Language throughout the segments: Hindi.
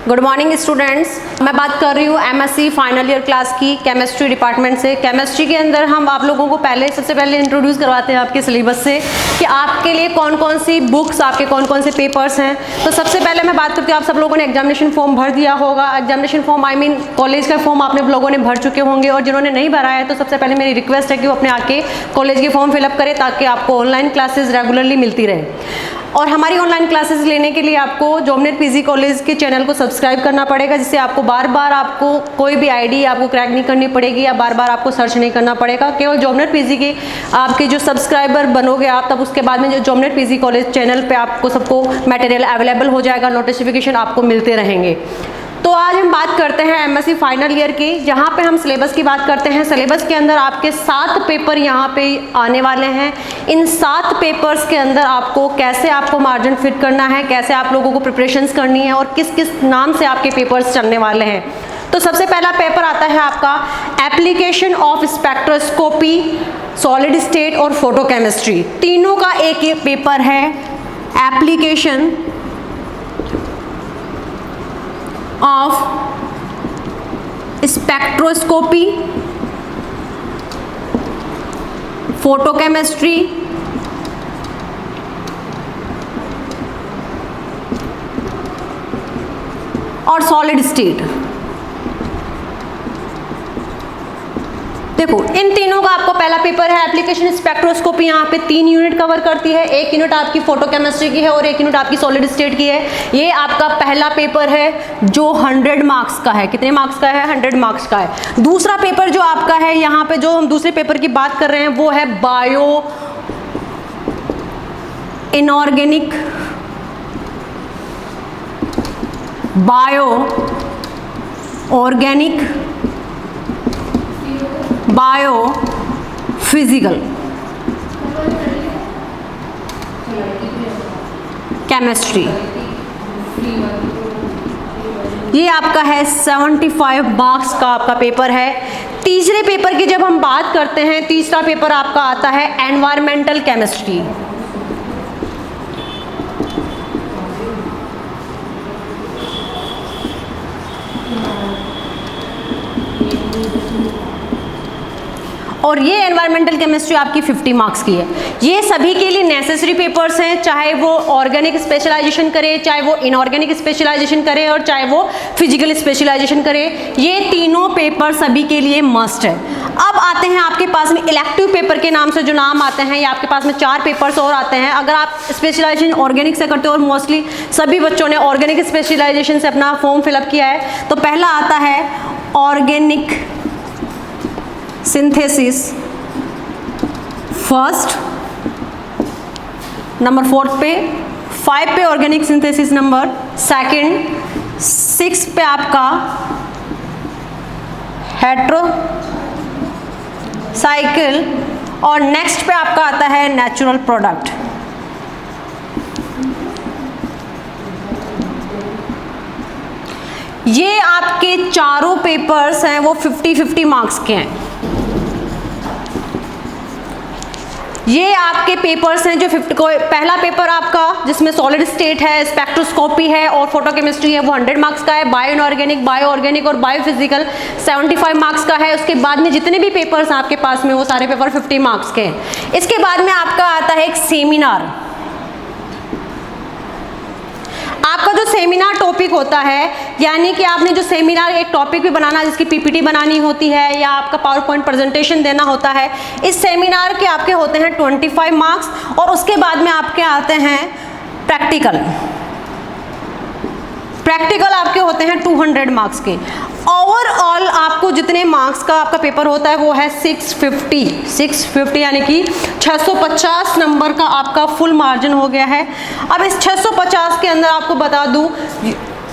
गुड मॉर्निंग स्टूडेंट्स, मैं बात कर रही हूँ एमएससी फाइनल ईयर क्लास की केमिस्ट्री डिपार्टमेंट से। केमिस्ट्री के अंदर हम आप लोगों को सबसे पहले इंट्रोड्यूस करवाते हैं आपके सिलेबस से कि आपके लिए कौन कौन सी बुक्स, आपके कौन कौन से पेपर्स हैं। तो सबसे पहले मैं बात करती हूँ, आप सब लोगों ने एग्जामिनेशन फॉर्म भर दिया होगा। एग्जामिनेशन फॉर्म कॉलेज का फॉर्म आपने लोगों ने भर चुके होंगे, और जिन्होंने नहीं भरा है तो सबसे पहले मेरी रिक्वेस्ट है कि वो अपने आके कॉलेज के फॉर्म फिलअप करें ताकि आपको ऑनलाइन क्लासेस रेगुलरली मिलती रहे। और हमारी ऑनलाइन क्लासेस लेने के लिए आपको जॉमनेट पीजी कॉलेज के चैनल को सब्सक्राइब करना पड़ेगा, जिससे आपको बार बार आपको कोई भी आईडी आपको क्रैक नहीं करनी पड़ेगी या बार बार आपको सर्च नहीं करना पड़ेगा। केवल जॉमनेट पीजी के आपके जो सब्सक्राइबर बनोगे आप, तब उसके बाद में जो जॉमनेट पीजी कॉलेज चैनल पे आपको सबको मटेरियल अवेलेबल हो जाएगा, नोटिफिकेशन आपको मिलते रहेंगे। तो आज हम बात करते हैं एमएससी फाइनल ईयर की, जहाँ पे हम सिलेबस की बात करते हैं। सिलेबस के अंदर आपके 7 पेपर यहाँ पे आने वाले हैं। इन 7 पेपर्स के अंदर आपको कैसे आपको मार्जिन फिट करना है, कैसे आप लोगों को प्रिपरेशंस करनी है और किस किस नाम से आपके पेपर्स चलने वाले हैं। तो सबसे पहला पेपर आता है आपका application of spectroscopy, solid state और फोटोकेमिस्ट्री। तीनों का एक पेपर है। एप्लीकेशन ऑफ स्पेक्ट्रोस्कोपी, फोटोकेमिस्ट्री और सॉलिड स्टेट। देखो, इन तीनों का आपको पहला पेपर है। एप्लीकेशन स्पेक्ट्रोस्कोपी यहाँ पे 3 यूनिट कवर करती है। 1 यूनिट आपकी फोटोकेमिस्ट्री की है और 1 यूनिट आपकी सॉलिड स्टेट की है। ये आपका पहला पेपर है जो 100 मार्क्स का है। कितने मार्क्स का है? 100 मार्क्स का है। दूसरा पेपर जो आपका है, यहाँ पे जो हम दूसरे पेपर की बात कर रहे हैं, वो है bio inorganic, bio organic, bio physical chemistry. ये आपका है 75 मार्क्स का आपका पेपर है। तीसरे पेपर की जब हम बात करते हैं, तीसरा पेपर आपका आता है एनवायरमेंटल केमिस्ट्री। और ये एनवायरमेंटल केमिस्ट्री आपकी 50 मार्क्स की है। ये सभी के लिए नेसेसरी पेपर्स हैं, चाहे वो ऑर्गेनिक स्पेशलाइजेशन करे, चाहे वो इनऑर्गेनिक स्पेशलाइजेशन करे और चाहे वो फिजिकल स्पेशलाइजेशन करे। ये तीनों पेपर सभी के लिए मस्ट है। अब आते हैं आपके पास में इलेक्टिव पेपर के नाम से जो नाम आते हैं, ये आपके पास में 4 पेपर्स और आते हैं। अगर आप स्पेशलाइजेशन ऑर्गेनिक से करते हो, और मोस्टली सभी बच्चों ने ऑर्गेनिक स्पेशलाइजेशन से अपना फॉर्म फिलअप किया है, तो पहला आता है ऑर्गेनिक सिंथेसिस फर्स्ट, नंबर 4 पे, 5 पे ऑर्गेनिक सिंथेसिस नंबर सेकंड, 6 पे आपका हेट्रो साइकिल और नेक्स्ट पे आपका आता है नेचुरल प्रोडक्ट। ये आपके चारों पेपर्स हैं वो 50-50 मार्क्स के हैं। ये आपके पेपर्स हैं जो 50 को, पहला पेपर आपका जिसमें सॉलिड स्टेट है, स्पेक्ट्रोस्कोपी है और फोटोकेमिस्ट्री है, वो 100 मार्क्स का है। बायो इनऑर्गेनिक, बायो ऑर्गेनिक और बायो फिजिकल 75 मार्क्स का है। उसके बाद में जितने भी पेपर्स हैं आपके पास में, वो सारे पेपर 50 मार्क्स के हैं। इसके बाद में आपका आता है एक सेमिनार। आपका जो सेमिनार टॉपिक होता है, यानी कि आपने जो सेमिनार एक टॉपिक भी बनाना, जिसकी पीपीटी बनानी होती है या आपका पावर पॉइंट प्रेजेंटेशन देना होता है, इस सेमिनार के आपके होते हैं 25 मार्क्स। और उसके बाद में आपके आते हैं प्रैक्टिकल। प्रैक्टिकल आपके होते हैं 200 मार्क्स के। ओवरऑल आपको जितने मार्क्स का आपका पेपर होता है वो है 650, यानी कि 650 नंबर का आपका फुल मार्जिन हो गया है। अब इस 650 के अंदर आपको बता दूं,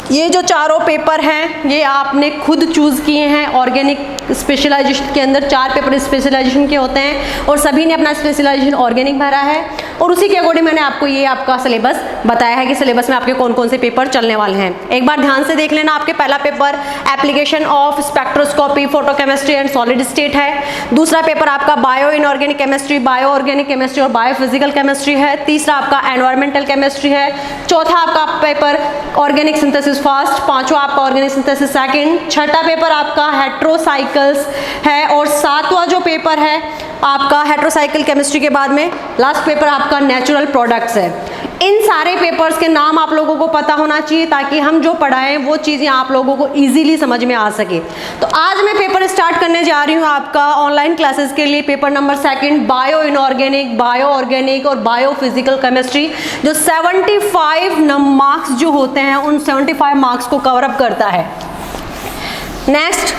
ये जो चारों पेपर हैं ये आपने खुद चूज़ किए हैं। ऑर्गेनिक स्पेशलाइजेशन के अंदर 4 पेपर स्पेशलाइजेशन के होते हैं और सभी ने अपना स्पेशलाइजेशन ऑर्गेनिक भरा है, और उसी के अकॉर्डिंग मैंने आपको ये आपका सिलेबस बताया है कि सिलेबस में आपके कौन कौन से पेपर चलने वाले हैं। एक बार ध्यान से देख लेना, आपके पहला paper application of spectroscopy, photochemistry and solid state है। दूसरा पेपर आपका bio inorganic chemistry, bio organic chemistry और बायो फिजिकल केमिस्ट्री है। तीसरा आपका एनवायरमेंटल केमिस्ट्री है। चौथा आपका paper organic synthesis synthesis first, पांचवा आपका ऑर्गेनिक सिंथेसिस सेकंड, छठा पेपर आपका हेट्रोसाइकल्स है और सातवां जो पेपर है आपका हेट्रोसाइकल केमिस्ट्री के बाद में लास्ट पेपर आपका नेचुरल प्रोडक्ट्स है। इन सारे पेपर्स के नाम आप लोगों को पता होना चाहिए ताकि हम जो पढ़ाएं वो चीज़ें आप लोगों को इजीली समझ में आ सके। तो आज मैं पेपर स्टार्ट करने जा रही हूँ आपका ऑनलाइन क्लासेस के लिए paper number second, bio inorganic, bio organic और बायो फिजिकल केमिस्ट्री, जो 75 मार्क्स जो होते हैं उन 75 मार्क्स को कवर अप करता है। नेक्स्ट,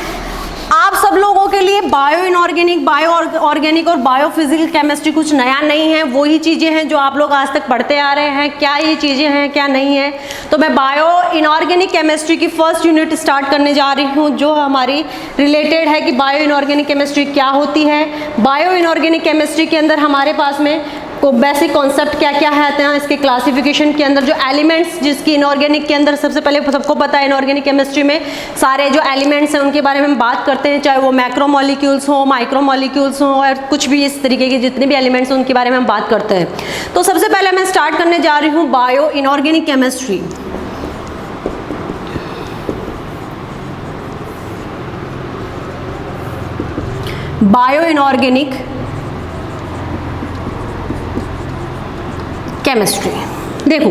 आप सब लोगों के लिए बायो इनऑर्गेनिक, बायो ऑर्गेनिक और बायो फिजिकल केमिस्ट्री कुछ नया नहीं है, वही चीज़ें हैं जो आप लोग आज तक पढ़ते आ रहे हैं। क्या ये चीज़ें हैं क्या नहीं है, तो मैं बायो इनऑर्गेनिक केमिस्ट्री की फर्स्ट यूनिट स्टार्ट करने जा रही हूँ जो हमारी रिलेटेड है कि बायो इनऑर्गेनिक केमिस्ट्री क्या होती है। बायो इनऑर्गेनिक केमिस्ट्री के अंदर हमारे पास में को बेसिक कॉन्सेप्ट क्या क्या है इसके क्लासिफिकेशन के अंदर, जो एलिमेंट्स जिसकी इनऑर्गेनिक के अंदर सबसे पहले सबको पता है इनऑर्गेनिक केमिस्ट्री में सारे जो एलिमेंट्स हैं उनके बारे में हम बात करते हैं, चाहे वो मैक्रोमोलिक्यूल्स हो, माइक्रोमोलिक्यूल्स हो और कुछ भी इस तरीके के जितने भी एलिमेंट्स हैं उनके बारे में हम बात करते हैं। तो सबसे पहले मैं स्टार्ट करने जा रही हूँ bio inorganic chemistry. Bio inorganic chemistry, देखो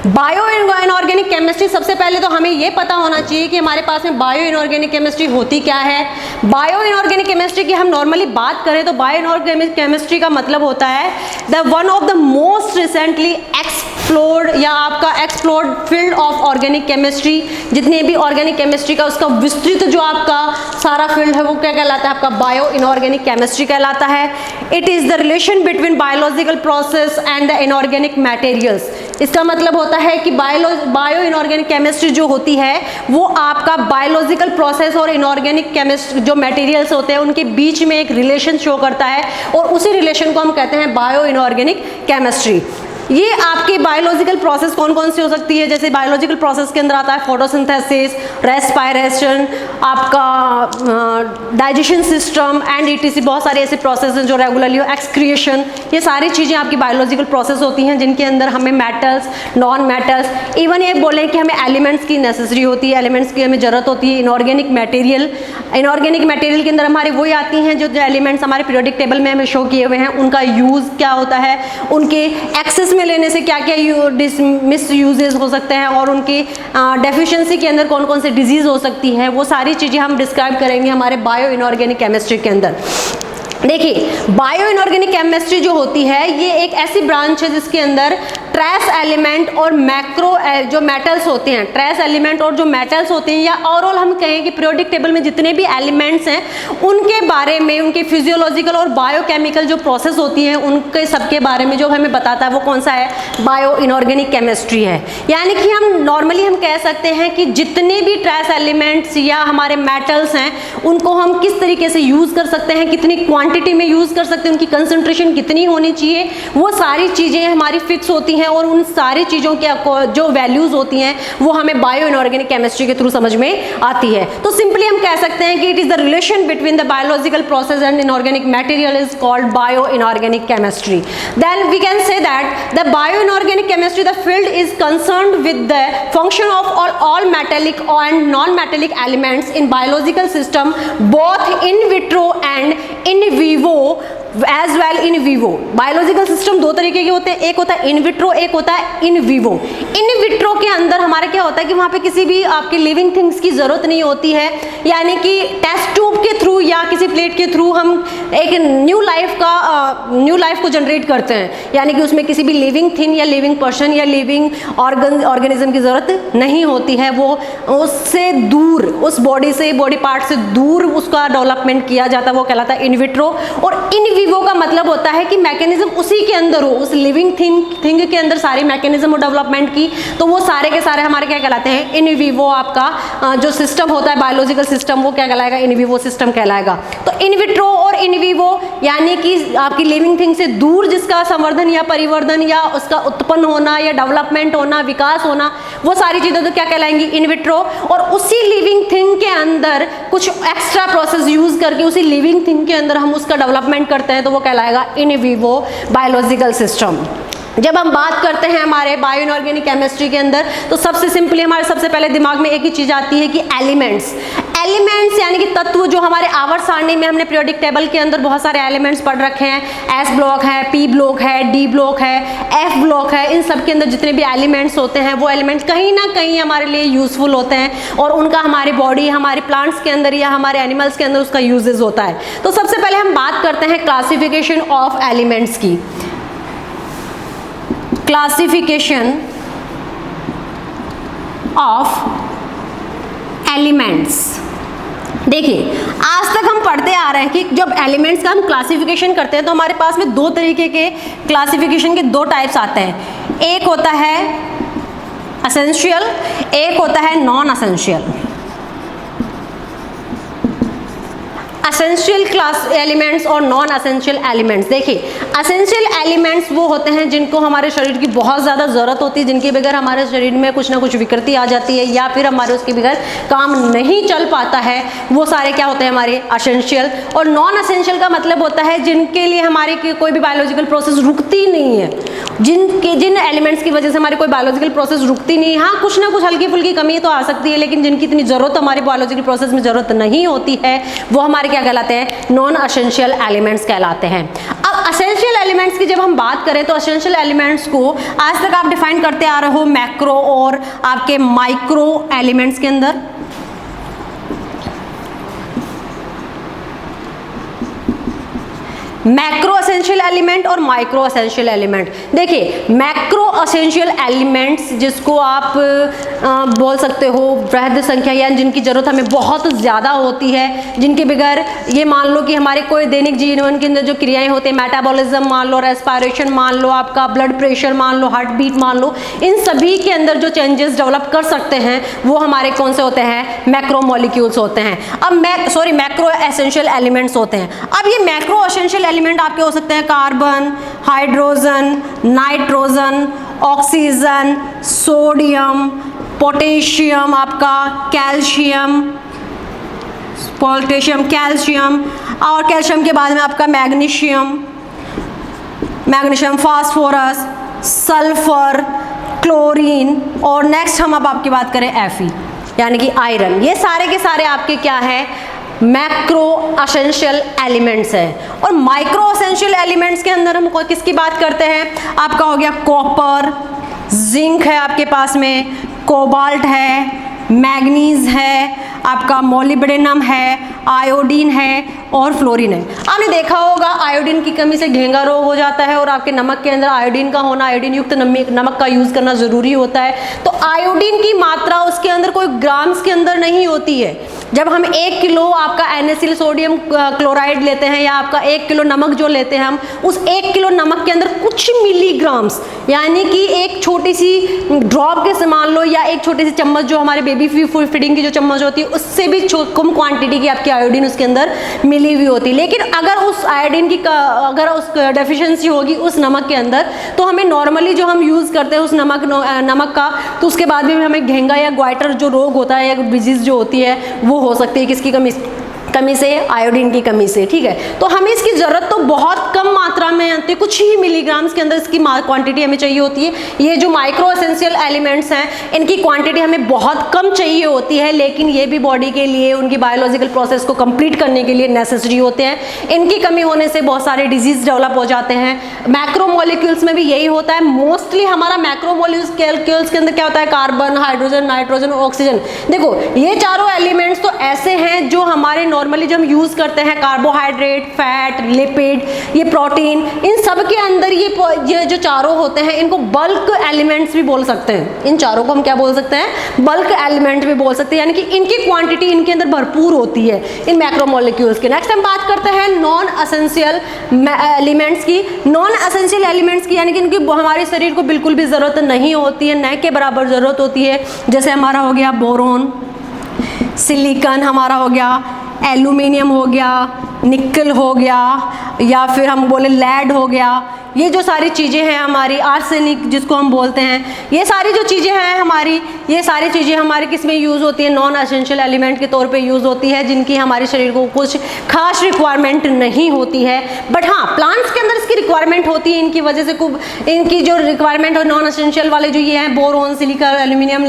बायो इनऑर्गेनिक केमिस्ट्री सबसे पहले तो हमें ये पता होना चाहिए कि हमारे पास में बायो इनऑर्गेनिक केमिस्ट्री होती क्या है। बायो इनऑर्गेनिक केमिस्ट्री की हम नॉर्मली बात करें तो बायो इनऑर्गेनिक केमिस्ट्री का मतलब होता है the one of the most recently explored या आपका explored field of organic chemistry. जितने भी ऑर्गेनिक केमिस्ट्री का उसका विस्तृत जो आपका सारा फील्ड है वो क्या कहलाता है, आपका बायो इनऑर्गेनिक केमिस्ट्री कहलाता है। It is the relation between biological process and the inorganic materials. इसका मतलब होता है कि बायो इनऑर्गेनिक केमिस्ट्री जो होती है वो आपका बायोलॉजिकल प्रोसेस और इनऑर्गेनिक केमिस्ट्री जो मटेरियल्स होते हैं उनके बीच में एक रिलेशन शो करता है और उसी रिलेशन को हम कहते हैं बायो इनऑर्गेनिक केमिस्ट्री। ये आपकी बायोलॉजिकल प्रोसेस कौन कौन सी हो सकती है, जैसे बायोलॉजिकल प्रोसेस के अंदर आता है फोटोसिंथेसिस, रेस्पिरेशन, आपका डाइजेशन सिस्टम एंड ईटीसी, बहुत सारे ऐसे प्रोसेस हैं जो रेगुलरली, एक्सक्रिएशन, ये सारी चीज़ें आपकी बायोलॉजिकल प्रोसेस होती हैं जिनके अंदर हमें मेटल्स, नॉन मेटल्स, इवन ये बोलें कि हमें एलिमेंट्स की नेसेसरी होती है, एलिमेंट्स की हमें ज़रूरत होती है। इनऑर्गेनिक मटेरियल के अंदर हमारे वही आती हैं जो एलिमेंट्स हमारे पीरियोडिक टेबल में हमें शो किए हुए हैं, उनका यूज़ क्या होता है, उनके एक्सेस में लेने से क्या क्या मिस यूजेस हो सकते हैं और उनकी डेफिशिएंसी के अंदर कौन कौन से डिजीज हो सकती है, वो सारी चीज़ें हम डिस्क्राइब करेंगे हमारे बायो इनऑर्गेनिक केमिस्ट्री के अंदर। देखिए बायो इनऑर्गेनिक केमिस्ट्री जो होती है ये एक ऐसी ब्रांच है जिसके अंदर ट्रेस एलिमेंट और मैक्रो जो मेटल्स होते हैं, ट्रेस एलिमेंट और जो मेटल्स होते हैं या ओवरऑल हम कहें कि पीरियोडिक टेबल में जितने भी एलिमेंट्स हैं उनके बारे में, उनके फिजियोलॉजिकल और बायोकेमिकल जो प्रोसेस होती हैं उनके सबके बारे में जो हमें बताता है वो कौन सा है, बायो इनऑर्गेनिक केमिस्ट्री है। यानी कि हम नॉर्मली हम कह सकते हैं कि जितने भी ट्रेस एलिमेंट्स या हमारे मेटल्स हैं उनको हम किस तरीके से यूज़ कर सकते हैं, कितनी क्वांटिटी में यूज़ कर सकते हैं, उनकी कंसंट्रेशन कितनी होनी चाहिए, वो सारी चीज़ें हमारी फिक्स होती हैं और उन सारी चीज़ों के जो वैल्यूज़ होती हैं वो हमें बायो इनऑर्गेनिक केमिस्ट्री के थ्रू समझ में आती है। तो सिंपली हम कह सकते हैं कि it is the relation between the biological process and inorganic material is called bio inorganic chemistry. Then we can say that the bio inorganic chemistry the field is concerned with the function of all metallic and non metallic elements in biological system both in vitro and in vivo as well in vivo. Biological system दो तरीके के होते हैं, एक होता है इन विट्रो, एक होता है इन विवो। इन विट्रो के अंदर हमारा क्या होता है कि वहाँ पे किसी भी आपकी लिविंग थिंग्स की ज़रूरत नहीं होती है, यानी कि टेस्ट ट्यूब के थ्रू या किसी प्लेट के थ्रू हम एक न्यू लाइफ को जनरेट करते हैं, यानी कि उसमें किसी भी लिविंग थिंग या लिविंग पर्सन या लिविंग ऑर्गेनिज्म की ज़रूरत नहीं होती है। वो उससे दूर, उस बॉडी से, बॉडी पार्ट से दूर उसका डेवलपमेंट किया जाता है, वो कहलाता है इन विट्रो। और इन विवो का मतलब होता है कि मैकेनिज्म उसी के अंदर हो, उस लिविंग थिंग के अंदर सारी मैकेनिज्म डेवलपमेंट की, तो वो सारे के सारे हमारे क्या कहलाते हैं, इन विवो। आपका जो सिस्टम होता है बायोलॉजिकल सिस्टम वो क्या कहलाएगा, इन विवो सिस्टम कहलाएगा। तो इन विट्रो और इन विवो यानी कि आपकी लिविंग थिंग से दूर जिसका संवर्धन या परिवर्धन या उसका उत्पन्न होना या डेवलपमेंट होना, विकास होना, वो सारी चीज़ें तो क्या कहलाएंगी, इन विट्रो। और उसी लिविंग थिंग के अंदर कुछ एक्स्ट्रा प्रोसेस यूज करके उसी लिविंग थिंग के अंदर हम उसका डेवलपमेंट करते हैं तो वो कहलाएगा इन विवो बायोलॉजिकल सिस्टम। जब हम बात करते हैं हमारे बायो इनऑर्गेनिक केमिस्ट्री के अंदर, तो सबसे सिंपली हमारे सबसे पहले दिमाग में एक ही चीज़ आती है कि एलिमेंट्स। एलिमेंट्स यानी कि तत्व, जो हमारे आवर्त सारणी में हमने पीरियोडिक टेबल के अंदर बहुत सारे एलिमेंट्स पढ़ रखे हैं। एस ब्लॉक है, पी ब्लॉक है, डी ब्लॉक है, एफ ब्लॉक है। इन सब के अंदर जितने भी एलिमेंट्स होते हैं वो एलिमेंट्स कहीं ना कहीं हमारे लिए यूजफुल होते हैं और उनका हमारे बॉडी, हमारे प्लांट्स के अंदर या हमारे एनिमल्स के अंदर उसका यूजेस होता है। तो सबसे पहले हम बात करते हैं क्लासिफिकेशन ऑफ एलिमेंट्स की। Classification of elements. देखिए, आज तक हम पढ़ते आ रहे हैं कि जब एलिमेंट्स का हम क्लासिफिकेशन करते हैं तो हमारे पास में दो तरीके के क्लासिफिकेशन के दो टाइप्स आते हैं। एक होता है एसेंशियल, एक होता है non essential. Essential class elements और नॉन एसेंशियल एलिमेंट्स। देखिए, एसेंशियल एलिमेंट्स वो होते हैं जिनको हमारे शरीर की बहुत ज़्यादा ज़रूरत होती है, जिनके बगैर हमारे शरीर में कुछ ना कुछ विकृति आ जाती है या फिर हमारे उसके बगैर काम नहीं चल पाता है। वो सारे क्या होते हैं हमारे एसेंशियल। और नॉन एसेंशियल का मतलब होता है जिनके लिए हमारी कोई भी बायोलॉजिकल प्रोसेस रुकती नहीं है, जिन एलिमेंट्स की वजह से हमारी कोई बायोलॉजिकल प्रोसेस रुकती नहीं है। हाँ, कुछ ना कुछ हल्की फुल्की कमी तो आ सकती है, लेकिन जिनकी इतनी ज़रूरत हमारी बायोलॉजिकल प्रोसेस में ज़रूरत नहीं होती है, वो हमारे क्या कहलाते हैं? नॉन एसेंशियल एलिमेंट्स कहलाते हैं। अब एसेंशियल एलिमेंट्स की जब हम बात करें तो एसेंशियल एलिमेंट्स को आज तक आप डिफाइन करते आ रहे हो मैक्रो और आपके माइक्रो एलिमेंट्स के अंदर। मैक्रो एसेंशियल एलिमेंट और माइक्रो एसेंशियल एलिमेंट। देखिए, मैक्रो एसेंशियल एलिमेंट्स जिसको आप बोल सकते हो बृहद संख्या, या जिनकी ज़रूरत हमें बहुत ज़्यादा होती है, जिनके बगैर ये मान लो कि हमारे कोई दैनिक जीवन के अंदर जो क्रियाएं होती हैं, मेटाबॉलिज्म मान लो, रेस्पिरेशन मान लो, आपका ब्लड प्रेशर मान लो, हार्ट बीट मान लो, इन सभी के अंदर जो चेंजेस डेवलप कर सकते हैं वो हमारे कौन से होते हैं? मैक्रो मॉलिक्यूल्स होते हैं। अब मैक्रो एसेंशियल एलिमेंट्स होते हैं। अब ये मैक्रो एसेंशियल एलिमेंट आपके हो सकते हैं carbon, hydrogen, nitrogen, oxygen, sodium, potassium, आपका कैल्शियम, कैल्शियम, और कैल्शियम के बाद में आपका मैग्नीशियम, फास्फोरस, सल्फर, क्लोरीन, और नेक्स्ट हम अब आपकी बात करें Fe यानी कि आयरन। ये सारे के सारे आपके क्या है? मैक्रो एसेंशियल एलिमेंट्स है। और माइक्रो एसेंशियल एलिमेंट्स के अंदर हम किसकी बात करते हैं? आपका हो गया कॉपर, जिंक है आपके पास में, कोबाल्ट है, मैग्नीज है, आपका मोलिब्डेनम है, आयोडीन है और फ्लोरीन है। आपने देखा होगा आयोडीन की कमी से घेंगा रोग हो जाता है और आपके नमक के अंदर आयोडीन का होना, आयोडीन युक्त नमक का यूज़ करना ज़रूरी होता है। तो आयोडीन की मात्रा उसके अंदर कोई ग्राम्स के अंदर नहीं होती है। जब हम 1 किलो आपका NaCl सोडियम क्लोराइड लेते हैं या आपका 1 किलो नमक जो लेते हैं हम, उस 1 किलो नमक के अंदर कुछ मिलीग्राम्स यानी कि एक छोटी सी ड्रॉप के मान लो या एक छोटी सी चम्मच जो हमारे बेबी फीडिंग की जो चम्मच होती है उससे भी कम क्वांटिटी की आपकी आयोडीन उसके अंदर मिली हुई होती है। लेकिन अगर उस आयोडीन की अगर उस डेफिशिएंसी होगी उस नमक के अंदर, तो हमें नॉर्मली जो हम यूज़ करते हैं उस नमक का, तो उसके बाद भी हमें घेंगा या ग्वाइटर जो रोग होता है या डिजीज़ जो होती है वो हो सकती है किसकी कमी से? आयोडीन की कमी से। ठीक है, तो हमें इसकी ज़रूरत तो बहुत कम मात्रा में आती है, कुछ ही मिलीग्राम्स के अंदर इसकी क्वांटिटी हमें चाहिए होती है। ये जो माइक्रो एसेंशियल एलिमेंट्स हैं इनकी क्वांटिटी हमें बहुत कम चाहिए होती है, लेकिन ये भी बॉडी के लिए उनकी बायोलॉजिकल प्रोसेस को कंप्लीट करने के लिए नेसेसरी होते हैं। इनकी कमी होने से बहुत सारे डिजीज डेवलप हो जाते हैं। मैक्रो मॉलिक्यूल्स में भी यही होता है। मोस्टली हमारा मैक्रो मॉलिक्यूल्स के अंदर क्या होता है? कार्बन, हाइड्रोजन, नाइट्रोजन और ऑक्सीजन। देखो, ये चारों एलिमेंट्स तो ऐसे हैं जो हमारे नॉर्मली जो हम यूज़ करते हैं, कार्बोहाइड्रेट, फैट, लिपिड, ये प्रोटीन, इन सब के अंदर ये जो चारों होते हैं इनको बल्क एलिमेंट्स भी बोल सकते हैं। इन चारों को हम क्या बोल सकते हैं? बल्क एलिमेंट भी बोल सकते हैं, यानी कि इनकी क्वांटिटी इनके अंदर भरपूर होती है इन मैक्रोमोलिक्यूल्स की। नेक्स्ट हम बात करते हैं नॉन एसेंशियल एलिमेंट्स की। नॉन एसेंशियल एलिमेंट्स की यानी कि इनकी हमारे शरीर को बिल्कुल भी ज़रूरत नहीं होती है, न के बराबर ज़रूरत होती है। जैसे हमारा हो गया बोरोन, सिलिकॉन हमारा हो गया, एल्यूमिनियम हो गया, निकल हो गया, या फिर हम बोले लेड हो गया, ये जो सारी चीज़ें हैं हमारी, आर्सेनिक जिसको हम बोलते हैं, ये सारी जो चीज़ें हैं हमारी, ये सारी चीज़ें हमारे किस में यूज़ होती है, नॉन एसेंशियल एलिमेंट के तौर पे यूज़ होती है, जिनकी हमारे शरीर को कुछ खास रिक्वायरमेंट नहीं होती है। बट हाँ, प्लांट्स के अंदर इसकी रिक्वायरमेंट होती है, इनकी वजह से इनकी जो रिक्वायरमेंट और नॉन एसेंशियल वाले जो ये हैं, बोरोन, सिलिका, एल्यूमिनियम,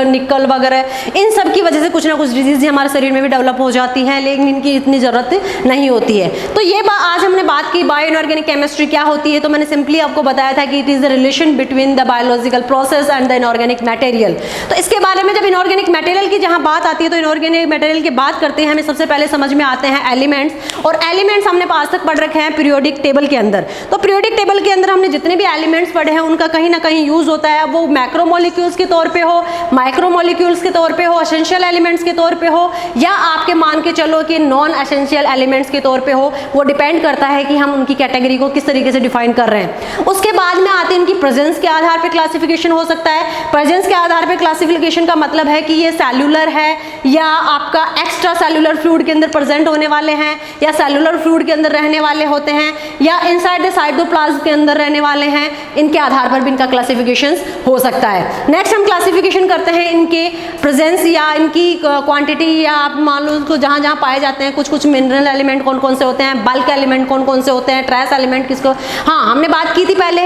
निकल वगैरह, इन सब की वजह से कुछ ना कुछ डिजीज़ हमारे शरीर में भी डेवलप हो जाती है, लेकिन इनकी इतनी ज़रूरत नहीं होती है। तो ये आज हमने बात की बायो इनऑर्गेनिक केमिस्ट्री क्या होती है। तो मैंने सिंपली आपको बताया था कि it is the relation between the biological process and the inorganic material. तो इसके बारे में जब इनऑर्गेनिक मटेरियल की जहाँ बात आती है, तो इनऑर्गेनिक मटेरियल की बात करते हैं, हमें सबसे पहले समझ में आते हैं एलिमेंट्स, और एलिमेंट्स हमने आज तक पढ़ रखे हैं पीरियोडिक टेबल के अंदर। तो पीरियोडिक टेबल के अंदर हमने जितने भी एलिमेंट्स पढ़े हैं उनका कहीं ना कहीं यूज़ होता है, वो मैक्रोमोलिक्यूल्स के तौर पे हो, माइक्रोमोलिक्यूल्स के तौर पे हो, एसेंशियल एलिमेंट्स के तौर पे हो, या आपके मान के चलो कि नॉन एसेंशियल एलिमेंट्स के तौर पे हो। वो डिपेंड करता है कि हम उनकी कैटेगरी को किस तरीके से डिफाइन कर रहे हैं। उसके बाद में आते हैं उनकी प्रेजेंस के आधार पे क्लासिफिकेशन हो सकता है। प्रेजेंस के आधार पे क्लासिफिकेशन का मतलब है कि ये सेल्युलर है या आपका एक्स्ट्रा सेल्युलर फ्लूइड के अंदर प्रेजेंट होने वाले हैं, या सेल्युलर फ्लूइड के अंदर रहने वाले होते हैं, या इनसाइड द साइटोप्लाज्म के अंदर रहने वाले हैं। इनके आधार पर भी इनका क्लासिफिकेशन हो सकता है। नेक्स्ट हम क्लासिफिकेशन करते हैं इनके प्रेजेंस या इनकी क्वांटिटी, या आप मान लो उनको जहाँ जहाँ पाए जाते हैं, कुछ कुछ मिनरल एलिमेंट कौन कौन से होते हैं, बल्क एलिमेंट कौन कौन से होते हैं, ट्रेस एलिमेंट किसको। हाँ, हमने बात की थी पहले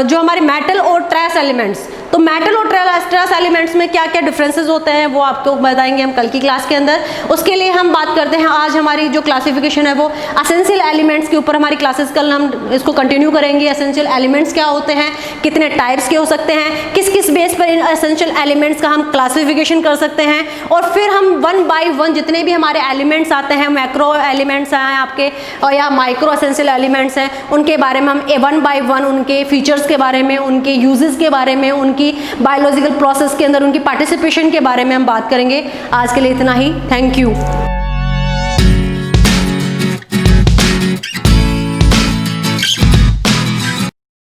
जो हमारे मेटल और ट्रेस एलिमेंट्स। तो मेटल और ट्रेस एलिमेंट्स में क्या क्या डिफरेंसेस होते हैं वो आपको बताएंगे हम कल की क्लास के अंदर। उसके लिए हम बात करते हैं, आज हमारी जो क्लासिफिकेशन है वो एसेंशियल एलिमेंट्स के ऊपर हमारी क्लासेस, कल हम इसको कंटिन्यू करेंगे। एसेंशियल एलिमेंट्स क्या होते हैं, कितने टाइप्स के हो सकते हैं, किस किस बेस पर इन एसेंशियल एलिमेंट्स का हम क्लासिफिकेशन कर सकते हैं, और फिर हम वन बाय वन जितने भी हमारे एलिमेंट्स आते हैं, मैक्रो एलिमेंट्स हैं आपके और या माइक्रो एसेंशियल एलिमेंट्स हैं, उनके बारे में हम वन बाय वन उनके फीचर्स के बारे में, उनके यूजेस के बारे में, उनकी बायोलॉजिकल प्रोसेस के अंदर उनकी पार्टिसिपेशन के बारे में हम बात करेंगे। आज के लिए इतना ही। Thank you.